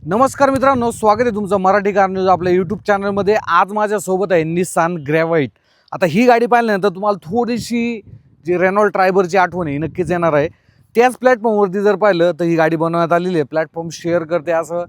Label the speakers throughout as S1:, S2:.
S1: नमस्कार मित्रांनो, स्वागत आहे तुमचं मराठी कार न्यूज आपल्या यूट्यूब चॅनलमध्ये। आज माझ्यासोबत आहे निसान ग्रॅव्हाइट। आता ही गाडी पाहिल्यानंतर तुम्हाला थोडीशी जी रेनॉल्ट ट्रायबरची आठवण आहे नक्कीच येणार आहे। त्याच प्लॅटफॉर्मवरती जर पाहिलं तर ही गाडी बनवण्यात आलेली आहे, प्लॅटफॉर्म शेअर करते असं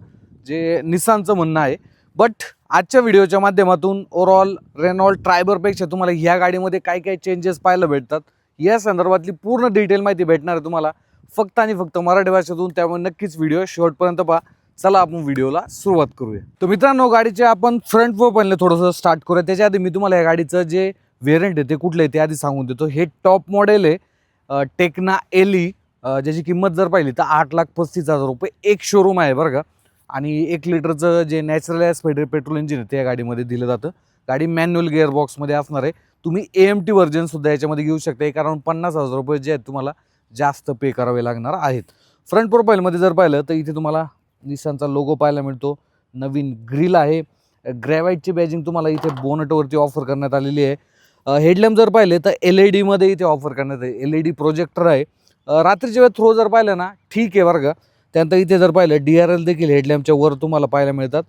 S1: जे निसानचं म्हणणं आहे। बट आजच्या व्हिडिओच्या माध्यमातून ओव्हरऑल रेनॉल्ट ट्रायबरपेक्षा तुम्हाला ह्या गाडीमध्ये काय काय चेंजेस पाहायला भेटतात या संदर्भातली पूर्ण डिटेल माहिती भेटणार आहे तुम्हाला फक्त आणि फक्त मराठी भाषेतून। त्यामुळे नक्कीच व्हिडिओ शेवटपर्यंत पहा। चला आपण व्हिडिओला सुरुवात करूया। तर मित्रांनो, गाडीचे आपण फ्रंट प्रोफाइलने थोडंसं स्टार्ट करूया। त्याच्या आधी मी तुम्हाला या गाडीचं जे व्हेरियंट आहे ते कुठलं आहे ते आधी सांगून देतो। हे टॉप मॉडेल आहे टेक्ना एली, ज्याची किंमत जर पाहिली तर 8,35,000 रुपये एक शोरूम आहे बरं का। आणि 1 लिटरचं जे नॅचरल ॲस्पिरेटेड पेट्रोल इंजिन आहे ते या गाडीमध्ये दिलं जातं। गाडी मॅन्युअल गिअरबॉक्समध्ये असणार आहे। तुम्ही AMT व्हर्जनसुद्धा याच्यामध्ये घेऊ शकता, कारण 50,000 रुपये जे आहेत तुम्हाला जास्त पे करावे लागणार आहेत। फ्रंट प्रोफाईलमध्ये जर पाहिलं तर इथे तुम्हाला निसानचा लोगो पाहायला मिळतो, नवीन ग्रिल आहे, ग्रॅव्हाइटची बॅजिंग तुम्हाला इथे बोनटवरती ऑफर करण्यात आलेली आहे। हेडलॅम्प जर पाहिले तर LED मध्ये इथे ऑफर करण्यात आहे, LED प्रोजेक्टर आहे। रात्रीच्या वेळेत थ्रो जर पाहिलं ना ठीक आहे बरं का। त्यानंतर इथे जर पाहिलं DRL देखील हेडलॅम्पच्या वर तुम्हाला पाहायला मिळतात।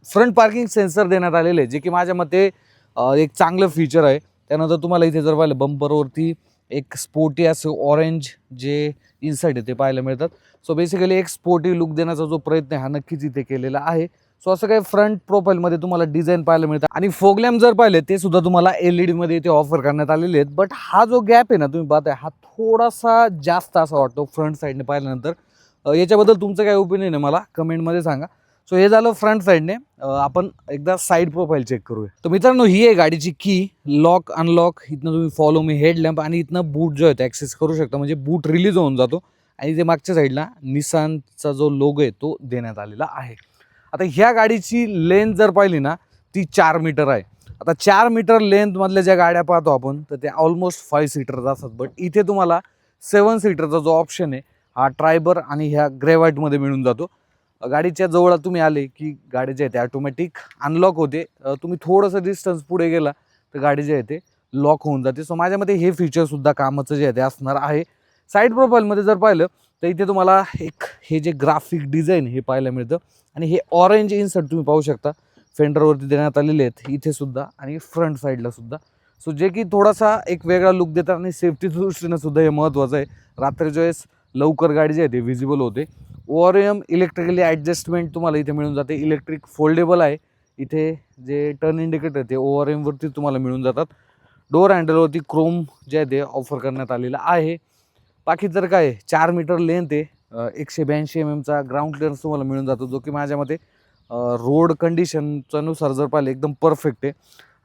S1: फ्रंट पार्किंग सेन्सर देण्यात आलेले जे की माझ्या मते एक चांगलं फीचर आहे। त्यानंतर तुम्हाला इथे जर पाहिलं बंपरवरती एक स्पोर्टी असं ऑरेंज जे इन्साइड आहे ते पाहायला मिळतात। सो बेसिकली एक स्पोर्टी लुक देण्याचा जो प्रयत्न आहे हा नक्कीच इथे केलेला आहे। सो असं काही फ्रंट प्रोफाईलमध्ये तुम्हाला डिझाईन पाहायला मिळतं। आणि फोगलॅम्प जर पाहिले ते सुद्धा तुम्हाला LED मध्ये इथे ऑफर करण्यात आलेले आहेत। बट हा जो गॅप आहे ना तुम्ही पाहताय हा थोडासा जास्त असा वाटतो फ्रंट साईडने पाहिल्यानंतर। याच्याबद्दल तुमचं काय ओपिनियन आहे मला कमेंटमध्ये सांगा। सो हे झालं फ्रंट साईडने। आपण एकदा साईड प्रोफाईल चेक करूया। तर मित्रांनो, ही आहे गाडीची की, लॉक अनलॉक इथनं तुम्ही फॉलो मी हेडलॅम्प आणि इथनं बूट जो आहे ते ॲक्सेस करू शकता, म्हणजे बूट रिलीज होऊन जातो। आणि ते मागच्या साईडला निसानचा जो लोगो आहे तो देण्यात आलेला आहे। आता ह्या गाडीची लेंथ जर पाहिली ना ती 4 मीटर आहे। आता 4 मीटर लेंथमधल्या ज्या गाड्या पाहतो आपण तर त्या ऑलमोस्ट 5 सीटरचा असतात। बट इथे तुम्हाला 7 सीटरचा जो ऑप्शन आहे हा ट्रायबर आणि ह्या ग्रॅव्हाइटमध्ये मिळून जातो। गाडीच्या जवळ तुम्ही आले की गाडी जे आहे ते ऑटोमॅटिक अनलॉक होते। तुम्ही थोडंसं डिस्टन्स पुढे गेला तर गाडी जे आहे ते लॉक होऊन जाते। सो माझ्या मते हे फीचरसुद्धा कामाचं जे आहे ते असणार आहे। साईड प्रोफाईलमध्ये जर पाहिलं तर इथे तुम्हाला एक हे जे ग्राफिक डिझाईन हे पाहायला मिळतं आणि हे ऑरेंज इन्सर्ट तुम्ही पाहू शकता फेंडरवरती देण्यात आलेले आहेत इथे सुद्धा आणि फ्रंट साईडला सुद्धा। सो जे की थोडासा एक वेगळा लुक देतात आणि सेफ्टीच्या दृष्टीनं सुद्धा हे महत्त्वाचं आहे। रात्रीच्या वेळेस लवकर गाडी जी आहे ते व्हिजिबल होते। ORM इलेक्ट्रिकली ॲडजस्टमेंट तुम्हाला इथे मिळून जाते, इलेक्ट्रिक फोल्डेबल आहे। इथे जे टर्न इंडिकेटर ते ORM वरती तुम्हाला मिळून जातात। डोअर हँडलवरती क्रोम जे आहे ते ऑफर करण्यात आलेलं आहे। बाकी तर काय 4 मीटर लेंथ आहे, 182 mm ग्राउंड क्लिअरन्स तुम्हाला मिळून जातो, जो की माझ्या मते रोड कंडिशनच्या नुसार जर पाहिले एकदम परफेक्ट आहे।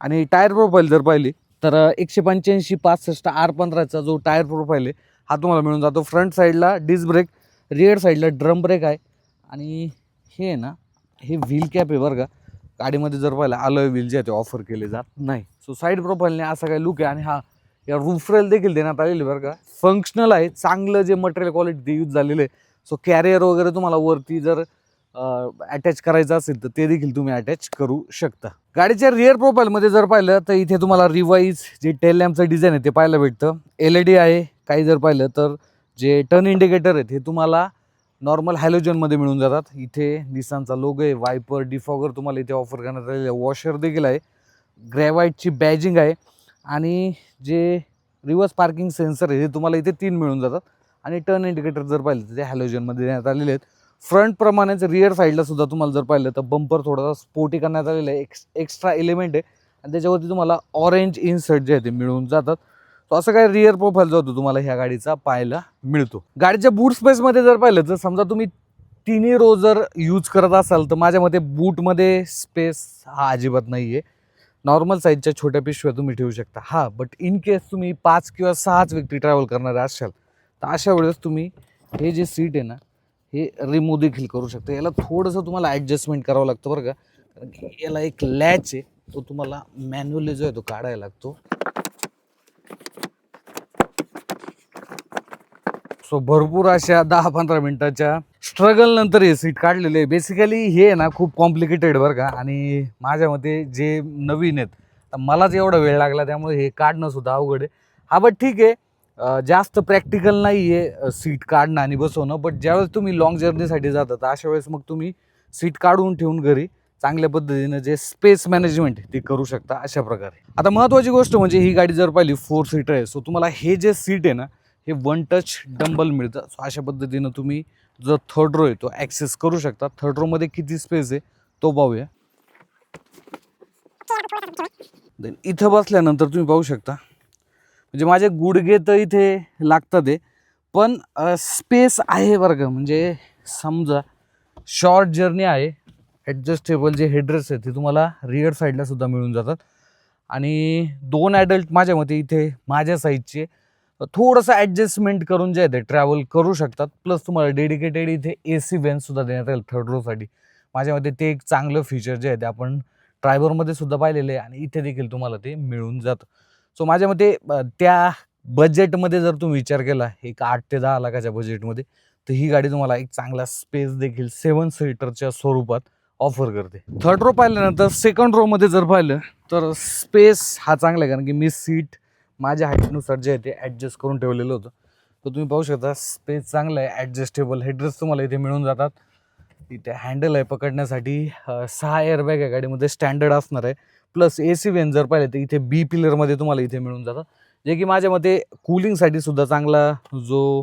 S1: आणि टायर प्रोफाईल जर पाहिली तर 185/65 R15चा जो टायर प्रोफाईल आहे हा तुम्हाला मिळून जातो। फ्रंट साईडला डिस्क ब्रेक, रिअर साईडला ड्रम ब्रेक आहे। आणि हे आहे ना हे व्हील कॅप आहे बरं का। गाडीमध्ये जर पाहिलं अलॉय व्हील जे आहे ते ऑफर केले जात नाही। सो साईड प्रोफाईलने असा काही लुक आहे। आणि हा या रूफ रेल देखील देण्यात आलेली बरं का, फंक्शनल आहे, चांगलं जे मटेरियल क्वालिटी यूज झालेलं आहे। सो कॅरियर वगैरे तुम्हाला वरती जर अटॅच करायचं असेल तर ते देखील तुम्ही अटॅच करू शकता। गाडीच्या रिअर प्रोफाईलमध्ये जर पाहिलं तर इथे तुम्हाला रिवाईज जे टेल लॅम्पचं डिझाईन आहे ते पाहायला भेटतं। LED आहे। काही जर पाहिलं तर जे टर्न इंडिकेटर आहेत हे तुम्हाला नॉर्मल हॅलोजनमध्ये मिळून जातात। इथे निसानचा लोगो आहे, वायपर डिफॉगर तुम्हाला इथे ऑफर करण्यात आलेले आहे, वॉशर देखील आहे, ग्रॅव्हाइटची बॅजिंग आहे। आणि जे रिव्हर्स पार्किंग सेन्सर आहे हे तुम्हाला इथे 3 मिळून जातात। आणि टर्न इंडिकेटर जर पाहिलं तर ते हॅलोजनमध्ये देण्यात आलेले आहेत। फ्रंट प्रमाणेच रिअर साईडला सुद्धा तुम्हाला जर पाहिलं तर बंपर थोडासा स्पोर्टी करण्यात आलेला आहे, एक्स्ट्रा एलिमेंट आहे। आणि त्याच्यावरती तुम्हाला ऑरेंज इन्सर्ट जे आहे ते मिळून जातात। तो असं काय रिअर प्रोफाईल जो होतो तुम्हाला ह्या गाडीचा पाहायला मिळतो। गाडीच्या बूट स्पेसमध्ये जर पाहिलं तर समजा तुम्ही तिन्ही रो जर यूज करत असाल तर माझ्या मते बूटमध्ये स्पेस हा अजिबात नाही आहे। नॉर्मल साईजच्या छोट्या पिशव्या तुम्ही ठेवू शकता। हा बट इन केस तुम्ही 5 किंवा 6च व्यक्ती ट्रॅव्हल करणारे असाल तर अशा वेळेस तुम्ही हे जे सीट आहे ना हे रिमूव्ह देखील करू शकता। याला थोडंसं तुम्हाला ॲडजस्टमेंट करावं लागतं बरं का, कारण की याला एक लॅच आहे तो तुम्हाला मॅन्युअली जो आहे तो काढायला लागतो। सो भरपूर अशा 10-15 मिनिटाच्या स्ट्रगल नंतर हे सीट काढलेले आहे। बेसिकली हे ना खूप कॉम्प्लिकेटेड बरं का, आणि माझ्या मते जे नवीन आहेत मलाच एवढा वेळ लागला त्यामुळे हे काढणं सुद्धा अवघड आहे। हा बट ठीक आहे, जास्त प्रॅक्टिकल नाही आहे सीट काढणं आणि बसवणं. बट ज्यावेळेस तुम्ही लॉंग जर्नीसाठी जाता तर अशा वेळेस मग तुम्ही सीट काढून ठेवून घरी चांगल्या पद्धतीनं जे स्पेस मॅनेजमेंट ते करू शकता अशा प्रकारे. आता महत्त्वाची गोष्ट म्हणजे ही गाडी जर पाहिली 4 सीटर आहे, सो तुम्हाला हे जे सीट आहे ना हे 1 टच डंबल मिळतं. सो अशा पद्धतीनं तुम्ही जो थर्ड रो आहे तो ॲक्सेस करू शकता. थर्ड रोमध्ये किती स्पेस आहे तो पाहूया. देन इथं बसल्यानंतर तुम्ही पाहू शकता म्हणजे माझे गुडघे तर इथे लागतात आहे, पण स्पेस आहे बरं का. म्हणजे समजा शॉर्ट जर्नी आहे, ॲडजस्टेबल जे हेडरेस्ट आहे ते तुम्हाला रिअर साईडला सुद्धा मिळून जातात. आणि 2 ॲडल्ट माझ्या मते इथे माझ्या साईजचे थोडंसं ॲडजस्टमेंट करून जे आहे ते ट्रॅव्हल करू शकतात. प्लस तुम्हाला डेडिकेटेड इथे AC व्हॅनसुद्धा देण्यात येईल थर्ड रोसाठी. माझ्या मते ते एक चांगलं फीचर जे आहे ते आपण ड्रायव्हरमध्ये सुद्धा पाहिलेलं आहे आणि इथे देखील तुम्हाला ते मिळून जातं. सो माझ्या मते त्या बजेटमध्ये जर तुम्ही विचार केला एक 8 ते 10 लाखाच्या बजेटमध्ये, तर ही गाडी तुम्हाला एक चांगला स्पेस देखील 7 सीटरच्या स्वरूपात ऑफर करते. थर्ड रो पाहिल्यानंतर सेकंड रोमध्ये जर पाहिलं तर स्पेस हा चांगला आहे, कारण की मी सीट माझ्या हाईटनुसार जे आहे ते ॲडजस्ट करून ठेवलेलं होतं. तर तुम्ही पाहू शकता स्पेस चांगला आहे, ॲडजस्टेबल हेडरेस्ट तुम्हाला इथे मिळून जातात. इथे हँडल आहे पकडण्यासाठी, 6 एअरबॅग आहे गाडीमध्ये स्टँडर्ड असणार आहे. प्लस AC व्हेन जर पाहिलं तर इथे B पिलरमध्ये तुम्हाला इथे मिळून जातात, जे की माझ्या मते कूलिंगसाठी सुद्धा चांगला जो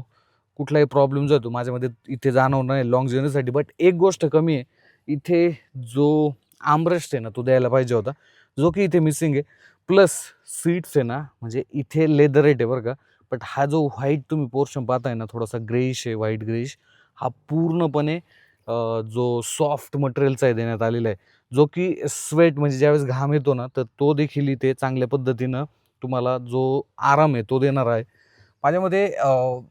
S1: कुठलाही प्रॉब्लेम जो आहे तो माझ्या मते इथे जाणवणार नाही लॉंग जर्नीसाठी. बट एक गोष्ट कमी आहे, इथे जो आर्मरेस्ट आहे ना तो द्यायला पाहिजे होता, जो की इथे मिसिंग आहे. प्लस सीट्स आहे ना म्हणजे इथे लेदर रेट आहे बरं का, बट हा जो व्हाईट तुम्ही पोर्शन पाहताय ना थोडासा ग्रेइश आहे, व्हाईट ग्रेइश, हा पूर्णपणे जो सॉफ्ट मटेरियलचा आहे देण्यात आलेला आहे, जो की स्वेट म्हणजे ज्यावेळेस घाम येतो ना तर तो देखील इथे चांगल्या पद्धतीनं तुम्हाला जो आराम आहे तो देणार आहे. माझ्यामध्ये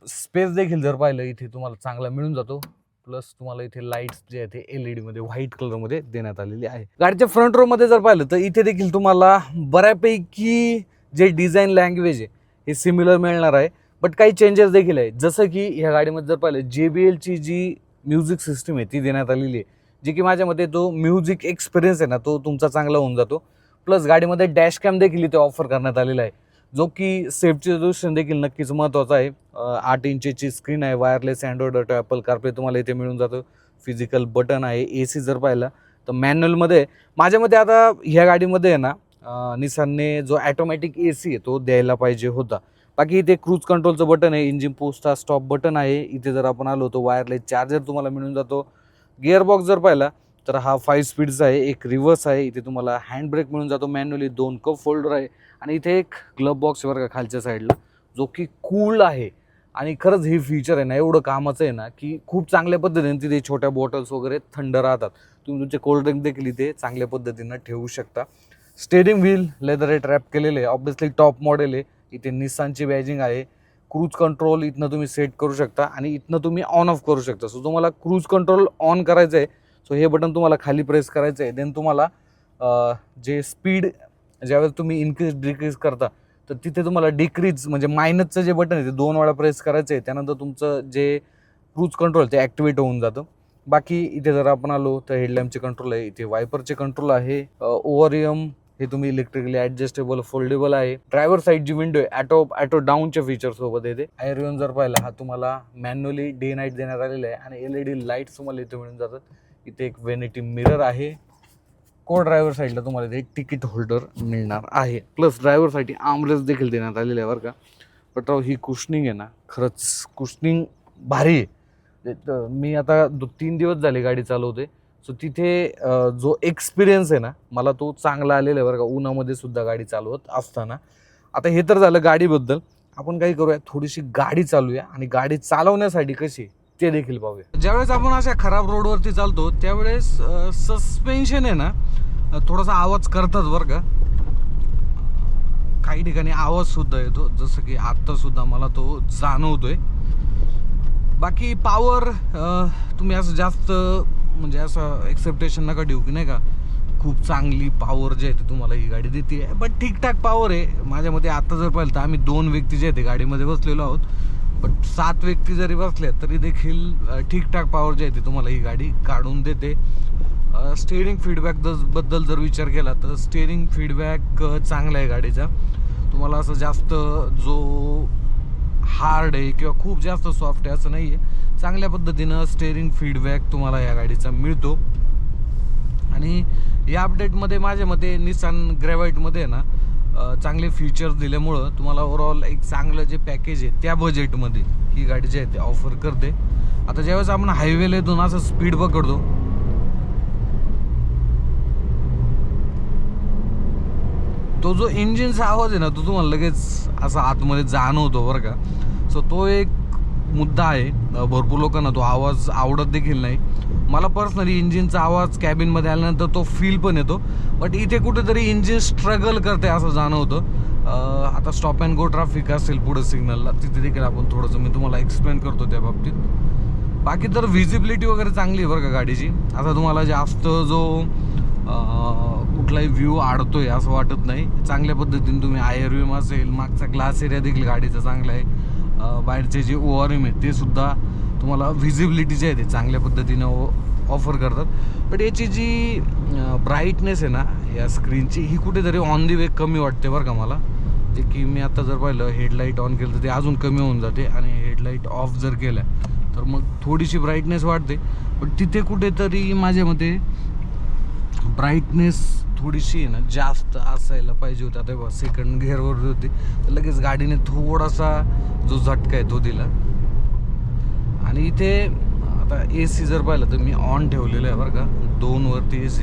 S1: स्पेस देखील जर पाहिलं इथे तुम्हाला चांगला मिळून जातो. प्लस तुम्हाला इथे लाईट्स जे आहे ते LED मध्ये व्हाईट कलरमध्ये देण्यात आलेली आहे. गाडीच्या फ्रंट रोमध्ये जर पाहिलं तर इथे देखील तुम्हाला बऱ्यापैकी जे डिझाईन लँग्वेज आहे हे सिमिलर मिळणार आहे, बट काही चेंजेस देखील आहे. जसं की ह्या गाडीमध्ये जर पाहिलं JBLची जी म्युझिक सिस्टीम आहे ती देण्यात आलेली आहे, जी की माझ्या मते तो म्युझिक एक्सपिरियन्स आहे ना तो तुमचा चांगला होऊन जातो. प्लस गाडीमध्ये डॅश कॅम देखील इथे ऑफर करण्यात आलेला आहे, जो की सेफ्टीच्या दृष्टीने देखील नक्कीच महत्त्वाचा आहे. 8 इंचची स्क्रीन आहे, wireless Android auto Apple CarPlay तुम्हाला इथे मिळून जातं. फिजिकल बटन आहे. AC जर पाहिला तर मॅन्युअलमध्ये माझ्या मते आता ह्या गाडीमध्ये आहे ना निसानने जो ॲटोमॅटिक AC आहे तो द्यायला पाहिजे होता. बाकी इथे क्रूज कंट्रोलचं बटन आहे, इंजिन पोस्टा स्टॉप बटन आहे. इथे जर आपण आलो तर वायरलेस चार्जर तुम्हाला मिळून जातो. गिअरबॉक्स जर पाहिला तर हा 5 स्पीडचा आहे, एक रिव्हर्स आहे. इथे तुम्हाला हँड ब्रेक मिळून जातो मॅन्युअली, 2 कप फोल्डर आहे आणि इथे एक ग्लव बॉक्स बरं का खालच्या साईडला, जो की कूल आहे. आणि खरंच हे फीचर आहे ना एवढं कामाचं आहे ना की खूप चांगल्या पद्धतीने तिथे छोट्या बॉटल्स वगैरे थंड राहतात. तुम्ही तुमचे कोल्ड्रिंक देखील इथे चांगल्या पद्धतीनं ठेवू शकता. स्टेअरिंग व्हील लेदर रॅप केलेले आहे, ऑब्व्हियसली टॉप मॉडेल आहे. इथे निसानची बॅजिंग आहे. क्रूज कंट्रोल इथनं तुम्ही सेट करू शकता आणि इथनं तुम्ही ऑन ऑफ करू शकता. सो तुम्हाला क्रूज कंट्रोल ऑन करायचं आहे, सो हे बटन तुम्हाला खाली प्रेस करायचं आहे. देन तुम्हाला जे स्पीड ज्यावेळेस तुम्ही इन्क्रीज डिक्रीज करता तर तिथे तुम्हाला डिक्रीज म्हणजे मायनसचं जे बटन आहे ते 2 वेळा प्रेस करायचं आहे. त्यानंतर तुमचं जे क्रूज कंट्रोल ते ॲक्टिवेट होऊन जातं. बाकी इथे जर आपण आलो तर हेडलॅम्पचे कंट्रोल आहे, इथे वायपरचे कंट्रोल आहे. ओव्हरएम हे तुम्ही इलेक्ट्रिकली ॲडजस्टेबल फोल्डेबल आहे. ड्रायव्हर साईड जी विंडो आहे ॲटो डाऊनच्या फीचर सोबत येते. आयरियन जर पाहिला हा तुम्हाला मॅन्युअली डे नाईट देण्यात आलेला आहे आणि LED लाईट्स तुम्हाला इथे मिळून जातात. इथे एक व्हेनिटी मिरर आहे. को ड्रायव्हर साईडला तुम्हाला इथे तिकीट होल्डर मिळणार आहे. प्लस ड्रायव्हरसाठी आर्मरेस्ट देखील देण्यात आलेले आहे बरं का. बट राव ही कुशनिंग आहे ना खरंच कुशनिंग भारी आहे. मी आता 3 दिवस झाले गाडी चालवते, सो तिथे जो एक्सपिरियन्स आहे ना मला तो चांगला आलेला आहे बरं का, उन्हामध्ये सुद्धा गाडी चालवत असताना. आता हे तर झालं गाडीबद्दल. आपण काही करूया थोडीशी गाडी चालूया आणि गाडी चालवण्यासाठी कशी ते देखील पाहूया. ज्यावेळेस आपण अशा खराब रोडवरती चालतो त्यावेळेस सस्पेन्शन आहे ना थोडासा आवाज करतात बरं का. काही ठिकाणी आवाज सुद्धा येतो, जसं की आत्ता सुद्धा मला तो जाणवतोय. बाकी पॉवर तुम्ही असं जास्त म्हणजे असं एक्सेप्टेशन नका देऊ की नाही का खूप चांगली पॉवर जे आहे ते तुम्हाला ही गाडी देते. बट ठीकठाक पॉवर आहे माझ्या मते. आता जर पाहिलं तर आम्ही 2 व्यक्ती जे आहे ते गाडीमध्ये बसलेलो आहोत, बट 7 व्यक्ती जरी बसल्या तरी देखील ठीकठाक पॉवर जे आहे ते तुम्हाला ही गाडी काढून देते. स्टेअरिंग फीडबॅक बद्दल जर विचार केला तर स्टेअरिंग फीडबॅक चांगला आहे गाडीचा. तुम्हाला असं जास्त जो हार्ड आहे किंवा खूप जास्त सॉफ्ट आहे असं नाही आहे. चांगल्या पद्धतीनं स्टेअरिंग फीडबॅक तुम्हाला या गाडीचा मिळतो. आणि या अपडेटमध्ये माझ्या मते निसान ग्रॅव्हाईटमध्ये आहे ना चांगले फीचर्स दिल्यामुळं तुम्हाला ओव्हरऑल एक चांगलं जे पॅकेज आहे त्या बजेटमध्ये ही गाडी जी आहे ते ऑफर करते. आता ज्यावेळेस आपण हायवेला येतो ना असं स्पीड पकडतो, तो जो इंजिनचा आवाज आहे ना तो तुम्हाला लगेच असा आतमध्ये जाणवतो बरं का. सो तो एक मुद्दा आहे. भरपूर लोकांना तो आवाज आवडत देखील नाही. मला पर्सनली इंजिनचा आवाज कॅबिनमध्ये आल्यानंतर तो फील पण येतो, बट इथे कुठेतरी इंजिन स्ट्रगल करते असं जाणवतं. आता स्टॉप अँड गो ट्रॅफिक असेल पुढे सिग्नलला, तिथे देखील आपण थोडंसं मी तुम्हाला एक्सप्लेन करतो त्या बाबतीत. बाकी तर व्हिजिबिलिटी वगैरे चांगली आहे बरं का गाडीची. आता तुम्हाला जास्त जो कुठलाही व्ह्यू अडतोय असं वाटत नाही. चांगल्या पद्धतीने तुम्ही IRVM असेल, मागचा ग्लास एरिया देखील गाडीचा चांगला आहे. बाहेरचे जे ORM आहेत ते सुद्धा तुम्हाला व्हिजिबिलिटी जे आहे ते चांगल्या पद्धतीनं ऑफर करतात. बट याची जी ब्राईटनेस आहे ना या स्क्रीनची ही कुठेतरी ऑन दी वे कमी वाटते बरं का मला. जे की मी आता जर पाहिलं हेडलाईट ऑन केलं तर ते अजून कमी होऊन जाते, आणि हेडलाईट ऑफ जर केलं तर मग थोडीशी ब्राईटनेस वाढते. पण तिथे कुठेतरी माझ्या मते ब्राईटनेस थोडीशी आहे ना जास्त असायला पाहिजे होती. आता सेकंड गिअरवर होती तर लगेच गाडीने थोडासा जो झटका आहे तो दिला. आणि इथे आता AC जर पाहिलं तर मी ऑन ठेवलेलं आहे बरं का, 2 वरती AC.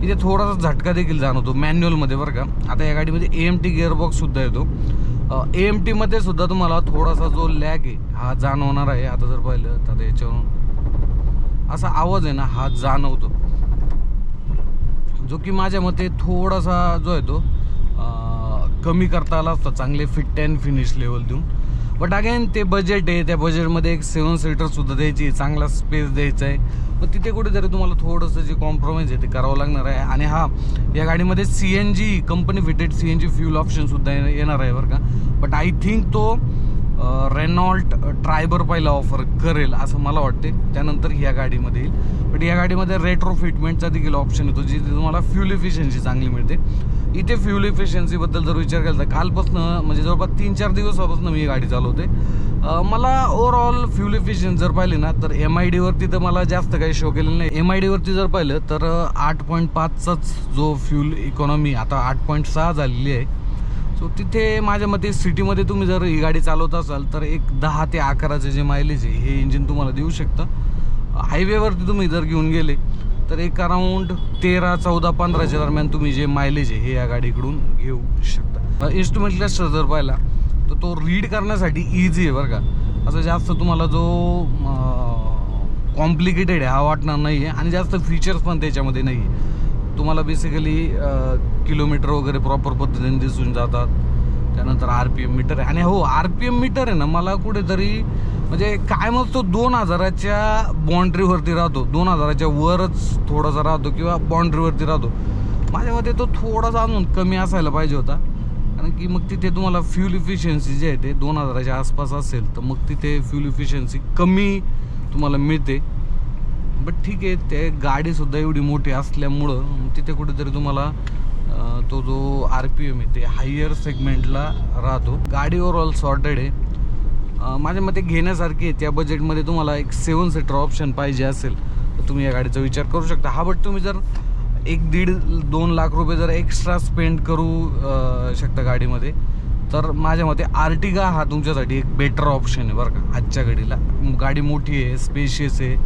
S1: इथे थोडासा झटका देखील जाणवतो मॅन्युअलमध्ये बरं का. आता या गाडीमध्ये AMT गिअरबॉक्ससुद्धा येतो. AMTमध्ये सुद्धा तुम्हाला थोडासा जो लॅग आहे हा जाणवणार आहे. आता जर पाहिलं तर याच्यावरून असा आवाज आहे ना हा जाणवतो, जो की माझ्या मते थोडासा जो आहे तो कमी करता आला असता चांगले फिट अँड फिनिश लेवल देऊन. बट अगेन ते बजेट आहे, त्या बजेटमध्ये एक 7 सीटरसुद्धा द्यायची, चांगला स्पेस द्यायचा आहे. मग तिथे कुठेतरी तुम्हाला थोडंसं जे कॉम्प्रोमाइज आहे ते करावं लागणार आहे. आणि हा या गाडीमध्ये CNG company fitted CNG fuel ऑप्शनसुद्धा येणार आहे बरं का. बट आय थिंक तो रेनॉल्ट ट्रायबर पहिला ऑफर करेल असं मला वाटते, त्यानंतर ह्या गाडीमध्ये येईल. बट या गाडीमध्ये रेट्रो फिटमेंटचा देखील ऑप्शन येतो, जिथे तुम्हाला फ्यूल इफिशियन्सी चांगली मिळते. इथे फ्यूल इफिशियन्सीबद्दल जर विचार केला तर कालपासून म्हणजे जवळपास 3-4 दिवसापासून मी ही गाडी चालवते. मला ओव्हरऑल फ्यूल इफिशियन्सी जर पाहिली ना तर MIDवरती तर मला जास्त काही शो केलेलं नाही. MIDवरती जर पाहिलं तर 8.5चाच जो फ्यूल इकॉनॉमी आता 8.6 झालेली आहे. सो तिथे माझ्या मते सिटीमध्ये तुम्ही जर ही गाडी चालवत असाल तर एक 10 ते 11चे जे मायलेज आहे हे इंजिन तुम्हाला देऊ शकतं. हायवेवरती तुम्ही जर घेऊन गेले तर एक अराऊंड 13, 14, 15च्या दरम्यान तुम्ही जे मायलेज आहे हे या गाडीकडून घेऊ शकता. इन्स्ट्रुमेंट क्लस्टर जर पाहिला तर तो रीड करण्यासाठी इझी आहे बरं का. असं जास्त तुम्हाला जो कॉम्प्लिकेटेड आहे हा वाटणार नाही आहे, आणि जास्त फीचर्स पण त्याच्यामध्ये नाही आहे. तुम्हाला बेसिकली किलोमीटर वगैरे प्रॉपर पद्धतीने दिसून जातात. त्यानंतर RPM मीटर आहे. आणि हो RPM मीटर आहे ना मला कुठेतरी म्हणजे काय मग तो 2000च्या बाउंड्रीवरती राहतो, 2000च्या वरच थोडासा राहतो किंवा बाउंड्रीवरती राहतो. माझ्या मते तो थोडासा अजून कमी असायला पाहिजे होता, कारण की मग तिथे तुम्हाला फ्यूल इफिशियन्सी जे आहे ते 2000च्या आसपास असेल तर मग तिथे फ्यूल इफिशियन्सी कमी तुम्हाला मिळते. बट ठीक आहे, ते गाडीसुद्धा एवढी मोठी असल्यामुळं तिथे कुठेतरी तुम्हाला तो जो RPM आहे ते हायर सेगमेंटला राहतो. गाडी ओव्हरऑल सॉर्टेड आहे. माझ्या मते घेण्यासारखी आहे. त्या बजेटमध्ये तुम्हाला एक 7 सीटर ऑप्शन पाहिजे असेल तर तुम्ही या गाडीचा विचार करू शकता. हा बट तुम्ही जर 1-1.5-2 लाख रुपये जर एक्स्ट्रा स्पेंड करू शकता गाडीमध्ये तर माझ्या मते आर्टिगा हा तुमच्यासाठी एक बेटर ऑप्शन आहे बरं का आजच्या घडीला. गाडी मोठी आहे, स्पेशियस आहे,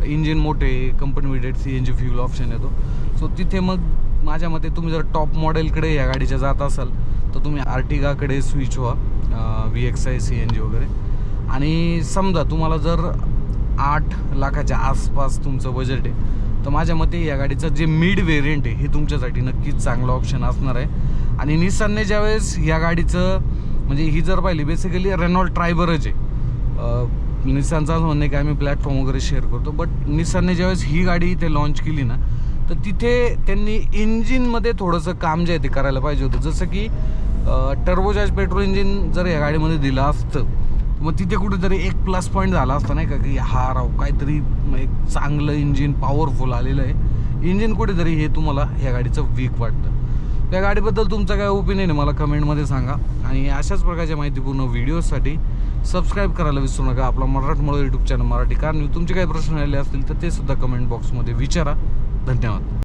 S1: इंजिन मोठे आहे, कंपनी विडेड CNG फ्यूल ऑप्शन येतो. सो तिथे मग माझ्या मते तुम्ही जर टॉप मॉडेलकडे या गाडीच्या जात असाल तर तुम्ही आर्टिगाकडे स्विच व्हा, VXI CNG वगैरे. आणि समजा तुम्हाला जर 8 लाखाच्या आसपास तुमचं बजेट आहे तर माझ्या मते या गाडीचं जे मिड व्हेरियंट आहे हे तुमच्यासाठी नक्कीच चांगलं ऑप्शन असणार आहे. आणि निसानने ज्यावेळेस या गाडीचं म्हणजे ही जर पाहिली बेसिकली रेनॉल्ट ट्रायबरच आहे. निसानचं असं म्हणणं आहे की आम्ही प्लॅटफॉर्म वगैरे शेअर करतो, बट निसानने ज्यावेळेस ही गाडी इथे लॉन्च केली ना तर तिथे त्यांनी इंजिनमध्ये थोडंसं काम जे आहे ते करायला पाहिजे होतं. जसं की टर्बोचार्ज पेट्रोल इंजिन जर या गाडीमध्ये दिलं असतं मग तिथे कुठेतरी एक प्लस पॉईंट झाला असता नाही का, की हा राव काहीतरी एक चांगलं इंजिन पॉवरफुल आलेलं आहे. इंजिन कुठेतरी हे तुम्हाला या गाडीचं वीक वाटतं. त्या गाडीबद्दल तुमचा काय ओपिनियन आहे मला कमेंटमध्ये सांगा. आणि अशाच प्रकारच्या माहितीपूर्ण व्हिडिओसाठी सबस्क्राईब करायला विसरू नका. आपला मराठमोळं YouTube channel Marathi car news. तुमचे काही प्रश्न आले असतील तर ते सुद्धा कमेंट बॉक्समध्ये विचारा. धन्यवाद.